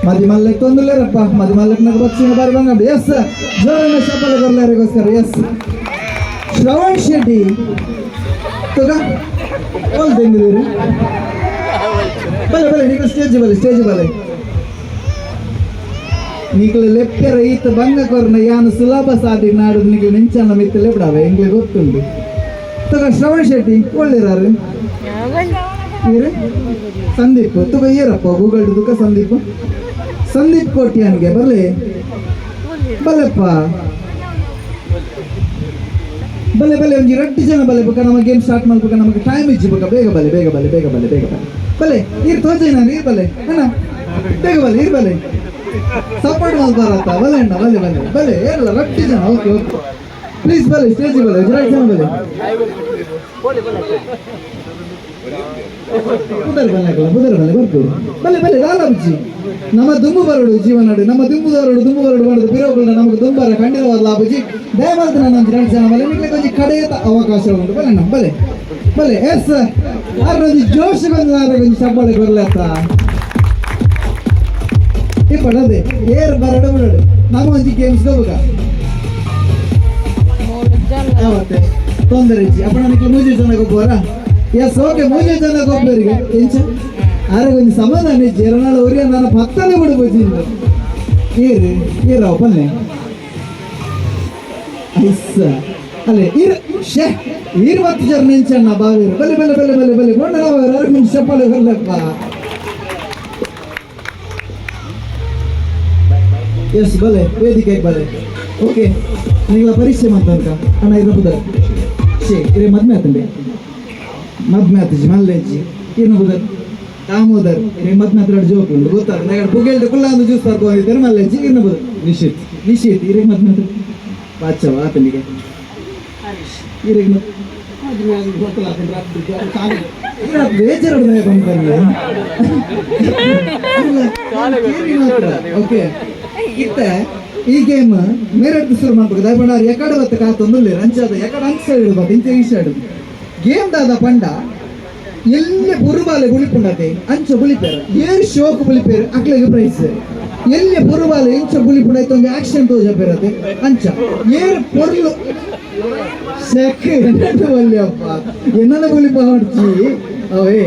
ಮದಿಮಲ್ಲಕ್ಕೆ ತೊಂದಲೇರಪ್ಪ ಮದಿಮಲ್ಲಕ್ನಾಗ ಬಚ್ಚಿನ ಬಾರಿ ಬಂಗ ಎಸ್ ಜೋರನ ಚಪ್ಪಲ ಬರ್ಲಾರಿಗೋಸ್ಕರ ಎಸ್ ಶ್ರವಣ್ ಶೆಟ್ಟಿ ತಗ ಓಲ್ ಬೆಂಗಳೂರು ಬಲೆ ಬಲೆ ನಿಕ್ಲು ಸ್ಟೇಜ್ ಬಲೆ ನಿಕ್ಲು ಲೆಪ್ಪೆ ರೈತ ಬಂಗ ಕೊರ್ನ ಯಾನು ಸುಲಭ ಸಾಧಿ ನಾಡು ನಿಕ್ಲು ನೆಂಚನ ಮಿತ್ತು ಲೆಬ್ಡಾವೆ ಎಂಗ್ಲೆ ಗೊತ್ತುಂಡು ತಗ ಶ್ರವಣ್ ಶೆಟ್ಟಿ ಒಳ್ಳೆರಾರು ಸಂದೀಪ್ ತುಗ ಏರಪ್ಪ ಗೂಗಲ್ ತುಕ ಸಂದೀಪ್ ಕೋಟ್ಯಾನ್ಗೆ ಬರಲಿ ಬಲೆಪ್ಪ ಬಲೆ ಬಲೆ ಒಂಜಿ 2 ಜನ ಬಲೆ ಬೇಕಾ ನಮ್ಮ ಗೇಮ್ ಸ್ಟಾರ್ಟ್ ಮಾಡ್ಬೇಕ ನಮಗೆ ಟೈಮ್ ಇಜ್ಜಿಬೇಕ ಬೇಗ ಬಲೆ ಬೇಗ ಬಲೆ ಬೇಗ ಬಲೆ ಬೇಗ ಬಲೆ ಬಲೆ ಇರ್ ತೋಚೇನ ಇರ್ ಬಲೆ ಅಣ್ಣ ಬೇಗ ಬಲೆ ಇರ್ ಬಲೆ ಸಪೋರ್ಟ್ ಮಾಡ್ತಾರತ್ತ ಬಲೆ ಅಣ್ಣ ಬಲೆ ಬಲೆ ಬಲೆ ಏರಲ್ಲ 2 ಜನ ಓಕೆ ಓಕೆ ಪ್ಲೀಸ್ ಬಲೆ ಸ್ಟೇಜ್ ಬಲೆ 2 ಜನ ಬಲೆ ಬುದರ್ ಬಲೆ ಬರ್ಬೋದು ಬಲೆ ಬಲೆ ಲಾಲ ಬುಜ್ಜಿ ನಮ್ಮ ದುಂಬು ಬರಡು ಜೀವನಾಡು ನಮ್ಮ ದುಂಬು ಬರಡು ಮಾಡೋದು ಬಿರೋಗಳನ್ನ ನಮಗೆ ದುಂಬಾರ ಖಂಡಿತವಾದ ಲಾಭಜಿ ದಯಮಾಡ್ತು ನಾನು 2 ಜನ ಬಲೆ ನಿಮಗೆ ಕೊಂಚ ಕಡೆಯ ಅವಕಾಶ ಉಂಟು ಬಲೆ ನಮ್ಮ ಬಲೆ ಬಲೆ ಎಸ್ ಯಾರೊಂದು ಜೋಶ್ ಬಂದು ಚಪ್ಪಾಳೆ ಬರ್ಲತ್ತ ಇಪ್ಪಡದೆ ಏರ್ ಬರಡು ಬಿಡಡು ನಮ್ಮ ಒಂಜಿ ಗೇಮ್ಸ್ ಹೋಗ ಯಾವತ್ತೆ ತೊಂದರೆ ಇಜ್ಜಿ ಅಪ್ಪ ನನಗೆ 3 ಜನ ಗೊಬ್ಬರ ಎಸ್ ಓಕೆ 3 ಜನ ಗೊಬ್ಬರಿಗೆ ಎಂಚ ಆರೋಗ್ಯ ಸಮಾಧಾನ ಇಜ್ಜಿ ಎರನಾಳು ಅವರಿಗೆ ನಾನು ಪತ್ತನೆ ಬಿಡ್ಬೋದು ಏರವ ಬನ್ನೆ ಐಸ ಅಲ್ಲೇ ಈರ್ 10 ಜನ ನೆಂಚಣ್ಣ ಬಾವಿರು ಬಲೆ ಬಲೆ ಬಲೆ ಬಲೆ ಬಲೆ ಕೊಂಡ ನಾವು ಚಪ್ಪಲೆ ಬರಲಪ್ಪ ಎಸ್ ಬಲೆ ವೇದಿಕೆ ಬಲೆ ಓಕೆ ನಿಗಳ ಪರೀಕ್ಷೆ ಮಾತಾಡ್ಕ ಅಣ್ಣ ಇದು ಶೇ ಇರೇ ಮದ್ಮೆ ಆತಂಡೆ ಮದ್ಮೆ ಆತಜಿ ಮಲ್ಲೆಜ್ಜಿ ಏನು ಬುದರ್ ದಾಮೋದರ್ ಇರೇ ಮದ್ಮೆ ಆತ ಜೋಕ್ ಉಂಟು ಗೊತ್ತಾಗ ನಗಡ ಬುಗೆಲ್ದ ಕುಲ್ಲ ಒಂದು ಜ್ಯೂಸ್ ಬರ್ಕೊಂಡಿದ್ದಾರೆ ಮಲ್ಲೆಜ್ಜಿ ಇರ್ನ ಬುದರ್ ನಿಶಿತ್ ನಿಶಿತ್ ಇರೇ ಮದ್ಮೆ ಆತ ಬಾಚವ ಆತನಿಗೆ ಇರೇ ಬೇಜಾರು ಓಕೆ ಇತ್ತ ಈ ಗೇಮ್ ಮೇರೆಡ್ ಶುರು ಮಾಡ್ಬೇಕು ದಯಪಂಡ ಎಕಡೆ ಬತ್ತ ಕಾತೊಂದು ರಂಚಾದ ಎಕಡೆ ಅಂಚ ಇಡ್ಬೋದು ಇಂಚ ಈಶ ಇಡುದು ಗೇಮ್ ದಾದ ಪಂಡ ಎಲ್ಲಿ ಬುರುಬಾಲೆ ಬುಳಿಪುಂಡತೆ ಅಂಚ ಬುಳಿಪೇರು ಏರು ಶೋಕ್ ಬುಳಿಪೇರು ಅಕ್ಲೆಗೆ ಪ್ರೈಸ್ ಎಲ್ಲಿ ಬುರುಬಾಲೆ ಇಂಚ ಬುಳಿಪುಂಡ ಒಂದು ಆಕ್ಷನ್ ತೋಜ ಬೇರತೆ ಅಂಚ ಏರು ಪೊರ್ಲು ಅಪ್ಪ ಎನ್ನ ಬುಳಿಪ ಹೊಡ್ಚಿ ಅವೇ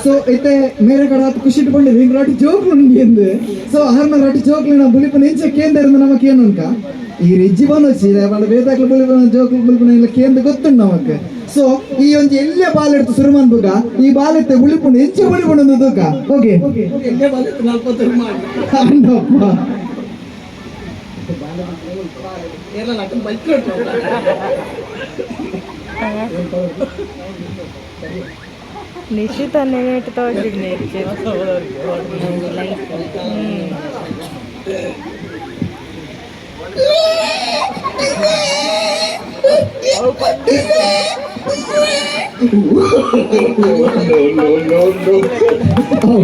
ಸೊ ಇತ್ತೆ ಮೇರೆ ಕಡೆ ಹತ್ತು ಖುಷಿ ಇಟ್ಕೊಂಡಿದ್ವಿ ಹಿಂಗೆ ರೊಟ್ಟಿ ಜೋಕ್ಲು ಎಂದು ಸೊ ಆರ್ನ ರೊಟ್ಟಿ ಜೋಕ್ಲು ನಾವು ಬುಳಿಪನ ಇಂಚ ಕೇಂದ್ರ ನಮಕ್ ಏನು ಅನ್ಕ ಈ ರಿಜ್ಜಿ ಬಂದೊಚ್ಚಿ ಬೇತಾಕ್ಲು ಬುಳಿಪನ ಜೋಕ್ಲು ಬುಳಿಪನ ಇಲ್ಲ ಕೇಂದ್ರ ಗೊತ್ತುಂಡು ನಮಕ್ ಸೊ ಈ ಒಂದು ಎಲ್ಲೇ ಬಾಲ್ ಎಡ್ತು ಶುರು ಮಾಡ್ಬೇಕ ಈ ಬಾಲ್ ಎತ್ತೆ ಬುಳಿಪುಂಡು ಎಂಚ ಬುಳಿಪುಂಡು ದೂಕ ಓಕೆ ನಿಶ್ಚಿತ ನೆನೆಟ್ಟು ತೋರಿಸಿದ್ನೆ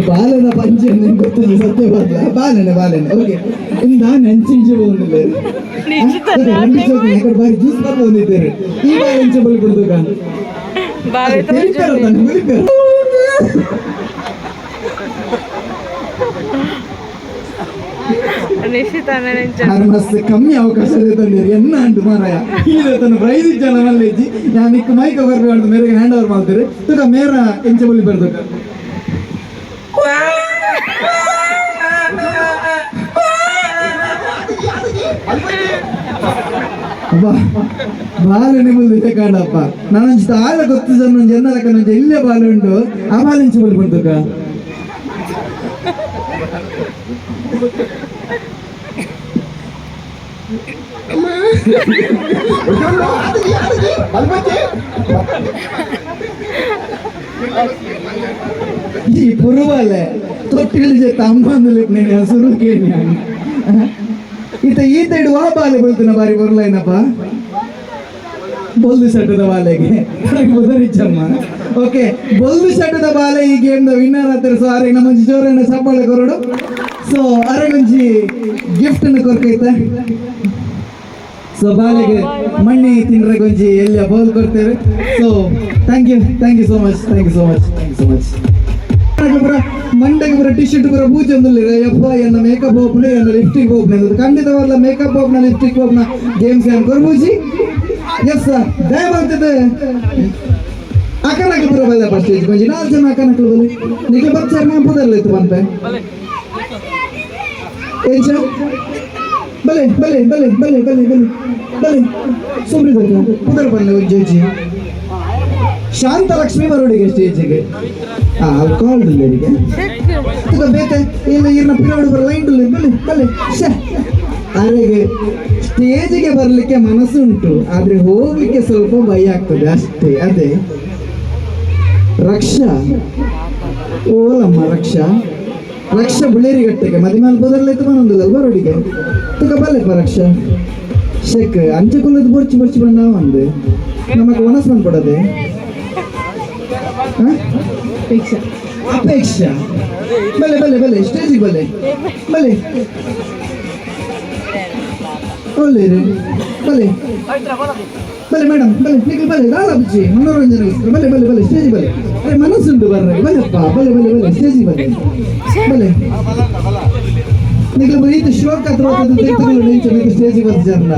ಬಾಲನ ಪಂಚೆ ಗೊತ್ತಿಲ್ಲ ಸತ್ಯ ಬರ್ತದೆ ಬಾಲನೆ ಓಕೆ ನಾನು ಹಂಚಿಂಚೆ ಬಂದಿಲ್ಲ ಬಾರಿ ಜ್ಯೂಸ್ ಬಂದಿದ್ದೇನೆ ಈ ಬಾಲ ಹಂಚೆ ಬಲಿ ಬಿಡ್ದು ಮಸ್ತ್ ಕಮ್ಮಿ ಅವಕಾಶ ತಂದಿರಿ ಎನ್ನ ಅಂಟು ಮಾರಾಯ ತನ್ನ ಪ್ರೈಸ್ ಜನ ಮಲ್ಲೆಜ್ಜಿ ನಾನು ಇಕ್ಕ ಮೈಕ ಬರ್ಬೇಕು ಮೇರೆಗೆ ಹ್ಯಾಂಡ್ ಓವರ್ ಮಾಡ್ತಾರೆ ತುಕ ಮೇರ ಎಂಚ ಬಲಿ ಬರ್ದುಕ ಅಬ್ಬಾ ಬಾಲನೆ ಮುಂದೆ ಕಾಣಪ್ಪ ನಾನಂಚ ಆಳ ಗೊತ್ತು ಜನ ಜನಲಕ್ಕ ನಂಚ ಎಲ್ಲೇ ಬಾಲ ಉಂಟು ಆ ಬಾಲ ಎಂಚ ಬಲಿ ಬರ್ದುಕ ಈ ಪುರುವಲೆ ತೊಟ್ಟಿಳಿಜೆ ತಮ್ಮಂದು ಸುರು ಕೇಳಿ ಈತ ಇಡುವ ಬಾಲೆ ಬೀಳ್ತಾನ ಬಾರಿ ಬರಲೈನಪ್ಪ ಬೊಲ್ದು ಸಟ್ಟದ ಬಾಲೆಗೆ ಬದರಿಚ್ಚಮ್ಮ ಓಕೆ ಬೊಲ್ದು ಸಟ್ಟದ ಬಾಲೆ ಈ ಗೇಮ್ ವಿನ್ನರ್ ಆಗ್ತಾರೆ ಸೊ ಅರೆ ನಮ್ಮ ಜೋರನ್ನ ಸಬ್ಬಾಳೆ ಕೊರಡು ಸೊ ಅರೆಗೊಂಜಿ ಗಿಫ್ಟ್ ಅನ್ನು ಕೊರ್ಕೈತೆ ಸೊ ಬಾಲೆಗೆ ಮಣ್ಣಿ ತಿನ್ರೆ ಗೊಂಜಿ ಎಲ್ಲ ಬೌಲ್ ಕೊಡ್ತೇವೆ so thank you so much ಮಂಡೆಗೆ ಬರೋ ಟಿ ಶರ್ಟ್ ಬರೋ ಪೂಜೆ ಒಂದಿಲ್ಲ ಯಪ್ಪ ಎನ್ನ ಮೇಕಪ್ ಹೋಗ್ನೆ ಎನ್ನ ಲಿಪ್ಸ್ಟಿಕ್ ಹೋಗ್ನೆ ಖಂಡಿತವಲ್ಲ ಮೇಕಪ್ ಹೋಗ್ನ ಲಿಪ್ಸ್ಟಿಕ್ ಹೋಗ್ನ ಗೇಮ್ಸ್ ಏನ್ ಕೊರ್ಬೂಜಿ ಎಸ್ ಸರ್ ದಯಮಾಡ್ತದೆ ಅಕ್ಕನಕ್ಲು ಬರೋ ಬಲ್ಲ ಫಸ್ಟ್ ಸ್ಟೇಜ್ ಕೊಂಚ 4 ಜನ ಅಕ್ಕನಕ್ಲು ಬಲ್ಲಿ ನಿಖಿಲ್ ಬರ್ಚಾರ ನಾ ಪುದರ್ಲ ಇತ್ತು ಬಂತೆ ಏನ್ ಸರ್ ಬಲೆ ಸುಮ್ನೆ ಪುದರ್ ಬಂದ ಜೇಜಿ ಶಾಂತ ಲಕ್ಷ್ಮಿ ಬರೋಡಿಗೆ ಸ್ಟೇಜಿಗೆ ಆಲ್ಕೋಹಾಲ್ ಇಲ್ಲಡಿಗೆ ಬೇತೆ ಇಲ್ಲ ಇರ್ನ ಪಿರಿಯಡ್ ಬರ ಲೈನ್ ಬಲೆ ಅರೆಗೆ ಸ್ಟೇಜಿಗೆ ಬರ್ಲಿಕ್ಕೆ ಮನಸ್ಸುಂಟು ಆದ್ರೆ ಹೋಗ್ಲಿಕ್ಕೆ ಸ್ವಲ್ಪ ಭಯ ಆಗ್ತದೆ ಅಷ್ಟೇ ಅದೇ ರಕ್ಷಾ ಓಲಮ್ಮ ರಕ್ಷಾ ಬುಳೇರಿಗಟ್ಟೆಗೆ ಮದಿಮಾಲ್ ಬದರ್ಲೈತು ಬಂದಲ್ಲ ಬರೋಡಿಗೆ ತುಕ ಬಲ್ಲೆಪ್ಪ ರಕ್ಷಾ ಶೇಕ್ ಅಂಚೆ ಕೊಲ್ಲದು ಬರ್ಚಿ ಬಂದ ಒಂದು ನಮಗೆ ಒಣಸ್ ಬಂದ್ಬಿಡದೆ ಅಪೇಕ್ಷಾ ಬಲೆ ಸ್ಟೇಜಿಗೆ ಬಲೆ ಒಳ್ಳೆಯರು ಬಲೆ ಮೇಡಮ್ ನಿಖಿಲ್ ದಾಲ ಬುಜ್ಜಿ ಮನೋರಂಜನೆ ಬಲೆ ಸ್ಟೇಜ್ ಬಲೆ ಅರೆ ಮನಸ್ಸುಂಟು ಬರ್ರೆ ಬಲೆಪ್ಪ ಬಲೆ ಸ್ಟೇಜಿಗೆ ಬಲೆ ನಿಖಿಲ್ ಈತ ಶ್ಲೋಕ ಸ್ಟೇಜಿಗೆ ಬರ್ತಾರಲ್ಲ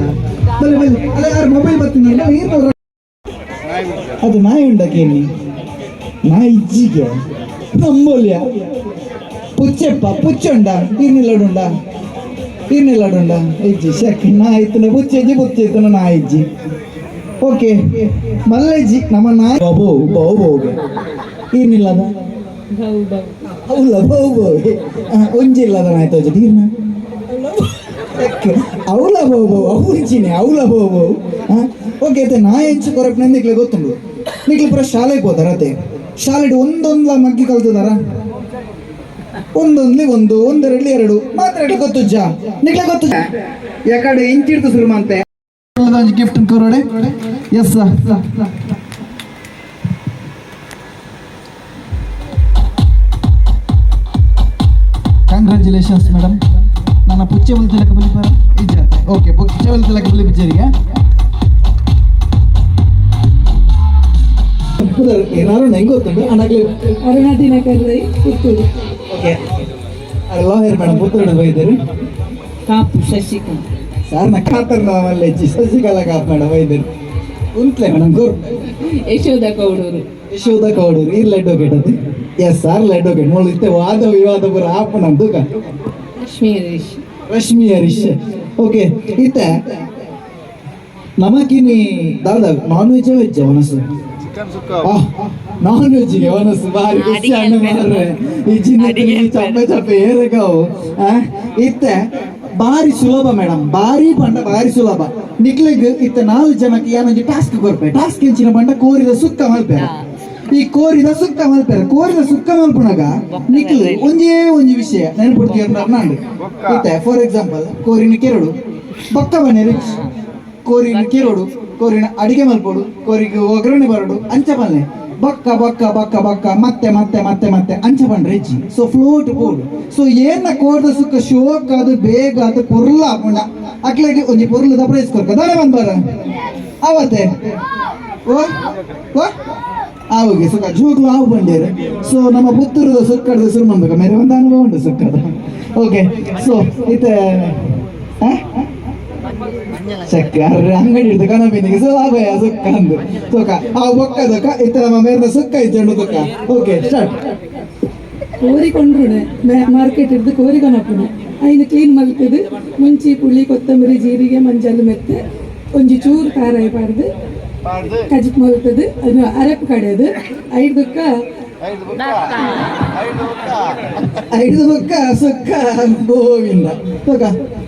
ಬಲೆ ಅಲ್ಲ ಯಾರು ಮೊಬೈಲ್ ಬರ್ತೀನಿ ಅದು ನಾಯಿ ಉಂಡಕೇನಿ ನಾಯಿ ಇಜ್ಜಿಗೆ ನಮ್ಮೋಲ್ಯ ಪುಚ್ಚುಂಡ ಇರ್ನಿಲ್ಲಡುಂಡ ಇಜ್ಜಿ ಶಕ್ ನಾ ಇತ್ತನ ಪುಚ್ಚೆಜ್ಜಿ ನಾ ಇಜ್ಜಿ ಓಕೆ ಮಲ್ಲೆಜ್ಜಿ ನಮ್ಮ ನಾಯಿ ಬಹುಗೆ ಇರ್ನಿಲ್ಲದ ಹೌಲ್ಲ ಬಹು ಒಂಜಿ ಇಲ್ಲದ ನಾಯಿ ತೋಜಿ ಇರ್ನ ಅವಳ ಬೋಬೋ ಅವಚಿನಿ ಅವಳ ಬೋಬೋ ಓಕೆ ಐತೆ ನಾ ಎಂಚು ಕೊರಪ್ನ ನಿಕ್ಲೆ ಗೊತ್ತುಂಡು ನಿಕ್ಲೆ ಪೂರ ಶಾಲೆಗೆ ಹೋದಾರತೆ ಶಾಲೆಡ್ ಒಂದೊಂದ್ಲ ಮಗ್ಗಿ ಕಲ್ತದಾರ ಒಂದೊಂದ್ಲಿ ಒಂದೆರಡ್ಲಿ ಎರಡು ಮಾತ್ರ ಗೊತ್ತುಜ್ಜ ನಿಕ್ಲೆ ಗೊತ್ತು ಯಾಕಡೆ ಇಂಚಿಡ್ತು ಶುರು ಮಂತೆ ಗಿಫ್ಟ್ ಕೊರೋಡೆ ಎಸ್ ಕಂಗ್ರ್ಯಾಚುಲೇಷನ್ಸ್ ಮೇಡಮ್ ನನ್ನ ಪುಚ್ಚೆ ಬಲ್ತಿಲಕ ಬಲಿಪಾರ ಇಜ್ಜಾತೆ ಓಕೆ ಪುಚ್ಚೆ ಬಲ್ತಿಲಕ ಬಲಿ ಬಿಜ್ಜರಿಗೆ ಏನಾರು ಹೆಂಗೆ ಗೊತ್ತುಂಟು ಅನಾಗ್ಲಿ Aruna Dinakar Rai Puttur okay lawyer madam Puttur ಬೈದರು ಕಾಪು ಶಶಿಕಾಂತ್ ಸಾರ್ ನಾ ಕಾತರ ನಾವಲ್ಲ ಹೆಚ್ಚಿ ಶಶಿಕಲಾ ಕಾಪ್ ಮೇಡಮ್ ಬೈದರು ಉಂಟ್ಲೆ ಮೇಡಮ್ ಗೋರ್ ಯಶೋಧ ಕೌಡೂರು ಯಶೋಧ ಕೌಡೂರು ಈ ಅಡ್ವೊಕೇಟ್ ಅದು ಎಸ್ ಸಾರ್ ಅಡ್ವೊಕೇಟ್ ಮೊದಲು ಇತ್ತೆ ವಾದ ವಿವಾದ ಪೂರ ಆಪಣ ತೂಕ ರಶ್ಮಿ ಹರೀಶ್ ಓಕೆ ಇತ್ತೆ ನಮಕಿನಿ ದಾದ ನಾನ್ ವೆಜ್ ವೆಜ್ ಮನಸ್ಸು ನಾನ್ ವೆಜ್ಗೆ ಮನಸ್ಸು ಭಾರಿ ಖುಷಿ ಅಣ್ಣ ಮಾರ್ರೆ ಈ ಚಪ್ಪೆ ಚಪ್ಪೆ ಏರಗಾವು ಇತ್ತೆ ಭಾರಿ ಸುಲಭ ಮೇಡಮ್ ಭಾರಿ ಪಂಡ ಭಾರಿ ಸುಲಭ ನಿಕ್ಲಿಗ್ ಇತ್ತ 4 ಜನಕ್ಕೆ ಏನೊಂದು ಟಾಸ್ಕ್ ಕೊರ್ಪೆ ಟಾಸ್ಕ್ ಎಂಚಿನ ಪಂಡ ಕೋರಿದ ಸುಕ್ಕ ಮಲ್ಪೆರ ಈ ಕೋರಿದ ಸುಕ್ಕ ಮಲ್ಪೆರ ಕೋರಿದ ಸುಕ್ಕ ಮಲ್ಪುಣಗ ನಿಕ್ಲಿ ಒಂಜೇ ವಿಷಯ ನೆನಪುಡ್ತೀವಿ ನಾಂಡು ಇತ್ತೆ ಫಾರ್ ಎಕ್ಸಾಂಪಲ್ ಕೋರಿನ ಕೆರಡು ಬಕ್ಕ ಬನ್ನಿ ರಿಚ್ ಕೋರಿನ ಕೆರಡು ಕೋರಿನ ಅಡಿಗೆ ಮಲ್ಪೋಡು ಕೋರಿಗೆ ಒಗ್ಗರಣೆ ಬರಡು ಅಂಚ ಬನ್ನೆ ಬಕ್ಕ ಬಕ್ಕ ಬಕ್ಕ ಬಕ್ಕ ಮತ್ತೆ ಮತ್ತೆ ಮತ್ತೆ ಮತ್ತೆ ಅಂಚ ಬಂದ್ರೆ ಹೆಚ್ಚಿ ಸೊ ಫ್ಲೋಟ್ ಬೋರ್ಡ್ ಸೊ ಏನ ಕೋರ್ದ ಸುಕ್ಕ ಶೋಕ್ ಅದು ಬೇಗ ಅದು ಪೊರ್ಲ ಹಾಕೊಂಡ ಅಕ್ಲಾಗಿ ಒಂಜಿ ಪೊರ್ಲದ ಪ್ರೈಸ್ ಕೊರ್ಕ ದಾನೆ ಬಂದ್ಬಾರ ಅವತ್ತೆ ಓ ಓ ಆವಿಗೆ ಸುಕ್ಕ ಜೋಗ್ಲು ಆವು ಬಂಡೇರು ಸೊ ನಮ್ಮ ಪುತ್ತೂರದ ಸುಕ್ಕಡದ ಶುರು ಮಾಡ್ಬೇಕ ಮೇರೆ ಒಂದು ಅನುಭವ ಉಂಟು ಸುಕ್ಕದ ಓಕೆ ಸೊ ಇತ್ತೆ ಶಕ್ತಿ ಅಂಗಡಿ ಹಿಡಿದು ಕಣಬಿನಿಗೆ ಸುಲಭಯ ಸುಕ್ಕ ಅಂದು ಸುಖ ಆ ಬೊಕ್ಕ ದುಃಖ ಇತ್ತ ನಮ್ಮ ಮೇರಿನ ಸುಕ್ಕ ಇತ್ತು ದುಃಖ ಓಕೆ ಸ್ಟಾರ್ಟ್ ಕೋರಿಕೊಂಡ್ರುಣೆ ಮಾರ್ಕೆಟ್ ಹಿಡಿದು ಕೋರಿಕೊನಪ್ಪುಣೆ ಐನು ಕ್ಲೀನ್ ಮಲ್ತದು ಮುಂಚಿ ಪುಳಿ ಕೊತ್ತಂಬರಿ ಜೀರಿಗೆ ಮಂಜಲ್ ಮೆತ್ತೆ ಒಂಜಿ ಚೂರು ಖಾರ ಪಾಡ್ದು ಕಜಿಕ್ ಮಲ್ತದು ಅದು ಅರப்பு ಕಡೆದು ಐದು ಬೊಕ್ಕ ಸುಕ್ಕ ಗೋವಿಂದ ಸುಖ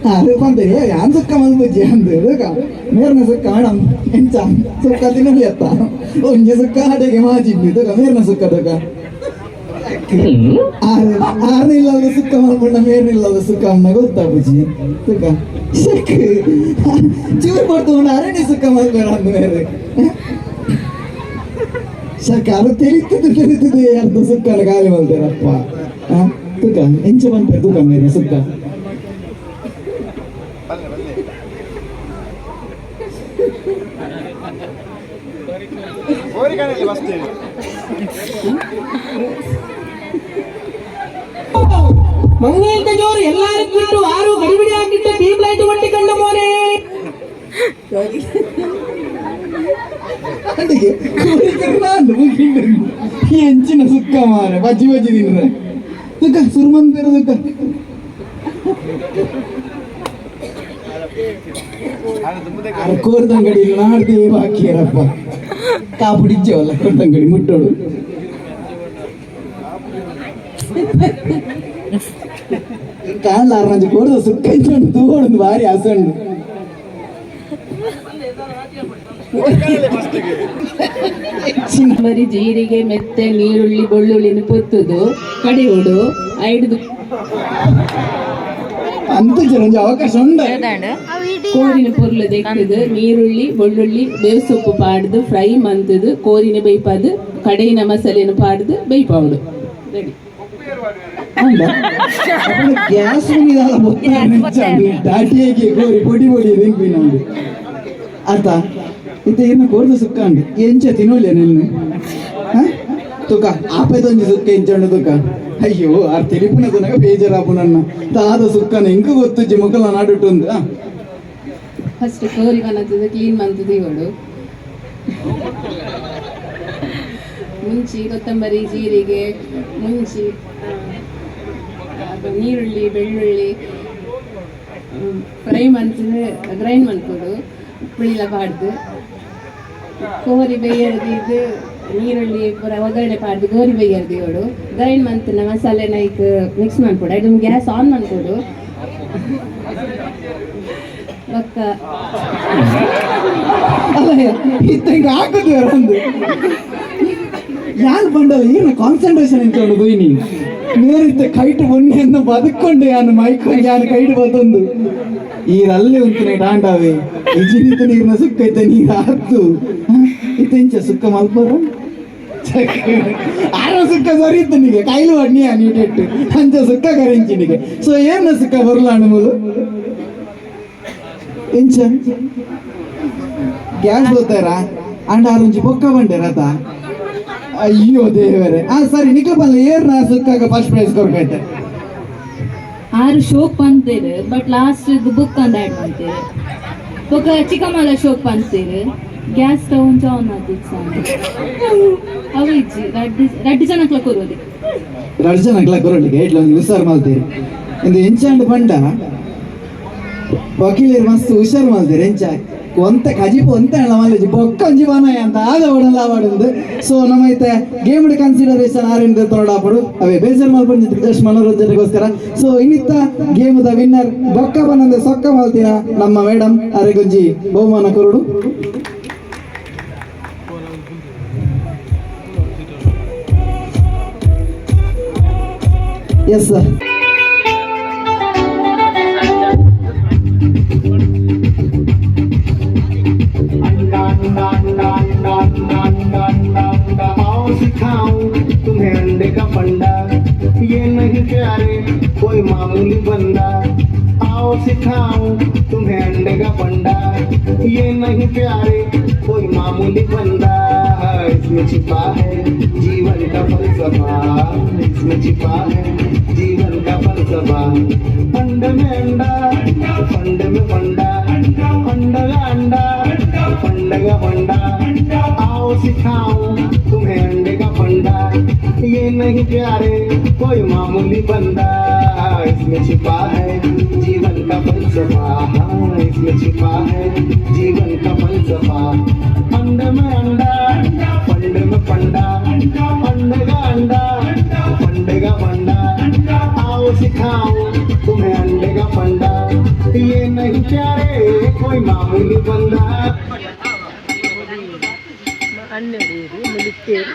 ಅದು ಬಂದಿರಿ ಯಾನ್ ಸುಕ್ಕ ಮಲ್ಬುಜ್ಜಿ ಅಂದು ಮೇರ್ನ ಸುಕ್ಕ ಮೇಡಮ್ ಎಂಚ ಸುಕ್ಕ ತಿನ್ನಲಿ ಅತ್ತ ಒಂಜಿ ಸುಕ್ಕ ಅಡೆಗೆ ಮಾಜಿದ್ವಿ ಮೇರ್ನ ಸುಕ್ಕ ಆರ್ನಿಲ್ಲದ ಸುಕ್ಕ ಮಲ್ಪುಂಡ ಮೇರ್ನಿಲ್ಲದ ಸುಕ್ಕ ಅಮ್ಮ ಗೊತ್ತಾ ಬುಜ್ಜಿ ಸುಕ್ಕ ಶಕ್ ಚೂರು ಕೊಡ್ತುಂಡ ಅರಣಿ ಸುಕ್ಕ ಮಲ್ಬೇಡ ಅಂದ ಮೇರೆ ಶಕ್ ಅದು ತಿಳಿತದೆ ಅರ್ಧ ಸುಕ್ಕನ ಖಾಲಿ ಮಲ್ತಾರಪ್ಪ ತುಕ ಎಂಚ ಬಂತ ತುಕ ಮೇರೆ ಸುಕ್ಕ ಮಂಗಳದ ಜೋರು ಎಲ್ಲಾರು ಬಿಟ್ಟು 6 ಗಡಿಬಿಡಿ ಹಾಕಿಟ್ಟು ಟ್ಯೂಬ್ ಲೈಟ್ ಒಟ್ಟಿ ಕಂಡು ಮೋನೆ ಅಡಿಗೆ ಎಂಚಿನ ಸುಕ್ಕ ಮಾರ ಬಜ್ಜಿ ತಿನ್ರೆ ಸುಕ್ಕ ಸುರ್ಮನ್ ಬೇರೆ ಸುಕ್ಕ ಕೋರ್ದಂಗಡಿ ನಾಡ್ದೇ ಬಾಕಿಯರಪ್ಪ ಕಾಪುಡಿಚ್ಚವಲ್ಲ ಕೋರ್ದಂಗಡಿ ಮುಟ್ಟೋಡು ಕಾಣ್ಲಾರ ಕೋರ್ದ ಸುಕ್ಕ ಇಚ್ಚೊಂಡು ತೂಗೋಡು ಭಾರಿ ಆಸೆ ಉಂಡು ಬರಿ ಜೀರಿಗೆ ಮೆತ್ತೆ ನೀರುಳ್ಳಿ ಬೆಳ್ಳುಳ್ಳಿನ ಪೊತ್ತುದು ಕಡಿಯೋಡು ಐದು ಅಂತ ಒಂಜಿ ಅವಕಾಶ ಉಂಡ ಕೋರಿನ ಪೊರ್ಲು ತೆಕ್ಕದು ನೀರುಳ್ಳಿ ಬೆಳ್ಳುಳ್ಳಿ ಬೇವು ಸೊಪ್ಪು ಪಾಡ್ದು ಫ್ರೈ ಮಂತದು ಕೋರಿನ ಬೈಪಾದು ಕಡೆಯಿನ ಮಸಾಲೆನ ಪಾಡ್ದು ಬೈಪಾವಡು ರೆಡಿ ಗ್ಯಾಸ್ ದಾಟಿಯಾಗಿ ಗೋರಿ ಪೊಡಿ ಪೊಡಿ ನೆನ್ಪಿನಂಡು ಆತ ಇತ್ತ ಏನ ಕೋರ್ದ ಸುಕ್ಕ ಅಂಡು ಎಂಚ ತಿನ್ನೋಲ್ಯ ನಿನ್ನ ತುಕ ಆಪೆದೊಂಜಿ ಸುಕ್ಕ ಎಂಚಂಡು ತುಕ ಅಯ್ಯೋ ಆ ತಿಳಿಪುನದು ನನಗೆ ಬೇಜಾರಾಪು ನನ್ನ ತಾದ ಸುಕ್ಕನ ಹೆಂಗ ಗೊತ್ತುಜ್ಜಿ ಮುಖಲ ನಾಡುಟ್ಟುಂದು ಫಸ್ಟ್ ಕೋರಿ ಕನತದ ಕ್ಲೀನ್ ಮಂತದ ಇವಳು ಮುಂಚಿ ಕೊತ್ತಂಬರಿ ಜೀರಿಗೆ ಮುಂಚಿ ನೀರುಳ್ಳಿ ಬೆಳ್ಳುಳ್ಳಿ ಫ್ರೈ ಮಂತದ ಗ್ರೈಂಡ್ ಮನ್ಕೊಡು ಪುಳಿಲ ಪಾಡ್ದು ಕೋರಿ ಬೇಯರ್ದು ನೀರುಳ್ಳಿ ಪೂರ ಒಗ್ಗರಣೆ ಪಾಡ್ದು ಗೋರಿ ಬೇಯರ್ದು ಇವಳು ಗ್ರೈಂಡ್ ಮಂತನ ಮಸಾಲೆನ ಈಗ ಮಿಕ್ಸ್ ಮಾಡ್ಕೊಡು ಅದು ಗ್ಯಾಸ್ ಆನ್ ಮಾಡ್ಕೊಡು ಬೊಕ್ಕ ಅಲ್ಲ ಇತ್ತಂಗೆ ಹಾಕುದು ಒಂದು ಯಾನ್ ಬಂಡಲ್ಲ ಏನು ಕಾನ್ಸಂಟ್ರೇಷನ್ ಎಂತ ನೀನು ಮೇರಿದ್ದ ಕೈಟ್ ಮೊನ್ನೆಯನ್ನು ಬದುಕೊಂಡು ಯಾನು ಮೈಕೊಂಡು ಯಾನು ಕೈಟ್ ಬತ್ತೊಂದು ಈರಲ್ಲೇ ಉಂಟು ಡಾಂಡಾವೆ ಇಜಿನಿತ ನೀರಿನ ಸುಕ್ಕ ಐತೆ ನೀರು ಹಾಕ್ತು ಇತ್ತೆಂಚ ಸುಕ್ಕ ಮಲ್ಪರು ಆರ ಸುಕ್ಕ ಸರಿತ್ತು ನಿಗೆ ಕೈಲು ಅಡ್ನಿಯ ನೀಟೆಟ್ಟು ಅಂಚ ಸುಕ್ಕ ಕರೆಂಚಿನಿಗೆ ಸೊ ಏನ ಸುಕ್ಕ ಬರಲ್ಲ ಅಣಮೂಲು ಎಂಚ ಗ್ಯಾಸ್ ಹೋಗ್ತಾರ ಅಂಡ ಆರೊಂಜಿ ಬೊಕ್ಕ ಬಂಡೆ ರಥ ಅಯ್ಯೋ ದೇವರೇ ಸರಿ ನಿಖ ಬಲ್ಲ ಏರ್ನ ಸುಕ್ಕಾಗ ಫಸ್ಟ್ ಪ್ರೈಸ್ ಕೊಡ್ಬೇಕೈತೆ 6 ಶೋಕ್ ಪಂತೇರು ಬಟ್ ಲಾಸ್ಟ್ ಬುಕ್ ಅಂದ್ ಆಡ್ ಮಾಡ್ತೇವೆ ಬೊಕ್ಕ ಚಿಕ್ಕಮಲ್ಲ ಶೋಕ್ ಪಂತೇರು ಗ್ಯಾಸ್ ಸ್ಟವ್ ಒಂಚ ಆನ್ ಮಾಡ್ತಿತ್ತು ಅವು ಇಜ್ಜಿ ರಡ್ಡು ಜನಕ್ಲ ಕೊರೋದು ರಡ್ಜನ ಅಗ್ಲ ಕೊರಳಿಗೆ ಇಟ್ಲ ಒಂದು ಹುಷಾರ್ ಮಾಡ್ತೀರಿ ಇಂದು ಎಂಚಾಂಡ್ ಬಂಡ ವಕೀಲರು ಮಸ್ತ್ ಹುಷಾರ್ ಮಾಡ್ತೀರಿ ಎಂಚ ಒಂತ ಕಜಿಪು ಒಂತ ಮಲ್ಲಜಿ ಬೊಕ್ಕ ಒಂಜಿ ಬಾನಾಯ ಅಂತ ಆಗ ಓಡಲ್ಲ ಆವಾಡುದು ಸೊ ನಮ್ಮೈತೆ ಗೇಮ್ ಕನ್ಸಿಡರೇಷನ್ ಆರೆಂದು ತೊಡಾಪಡು ಅವೇ ಬೇಜಾರು ಮಾಡ್ಕೊಂಡು ಜಸ್ಟ್ ಮನೋರಂಜನೆಗೋಸ್ಕರ ಸೊ ಇನ್ನಿತ್ತ ಗೇಮ್ದ ವಿನ್ನರ್ ಬೊಕ್ಕ ಬನ್ನಂದೆ ಸೊಕ್ಕ ಮಾಡ್ತೀನ ನಮ್ಮ ಮೇಡಮ್ ಅರೆಗೊಂಜಿ ಬಹುಮಾನ ಕೊರಡು ಎಸ್ ಸರ್ आओ सिखाऊं तुम्हें अंडे का फंडा ये नहीं प्यारे कोई मामूली बंदा आओ सिखाऊं तुम्हें अंडे का फंडा ये नहीं प्यारे कोई मामूली बंदा इसमें छिपा है जीवन का फलसफा इसमें छिपा है जीवन का फलसफा फंड में अंडा फंड में फंडा अंडा का अंडा फंड का फंडा आओ सिखाऊं तुम्हें अंडे का फंडा ये नहीं प्यारे कोई मामूली बंदा इसमें छिपा है जीवन का फलसफा इसमें छिपा है जीवन का फलसफा अंडे में अंडा फंड में फंडा अंडे का अंडा फंड का फंडा आओ सिखाऊं तुम्हें अंडे का फंडा ये नहीं प्यारे कोई मामूली बंदा ಹನ್ನೆರಡು ಮುಗಿತೇರು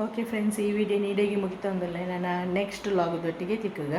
ಓಕೆ ಫ್ರೆಂಡ್ಸ್ ಈ ವಿಡಿಯೋ ನೀಡಾಗಿ ಮುಗಿತಂದಲ್ಲ ನಾನು ನೆಕ್ಸ್ಟ್ ಲಾಗದೊಟ್ಟಿಗೆ ತಿಕ್ಕಗ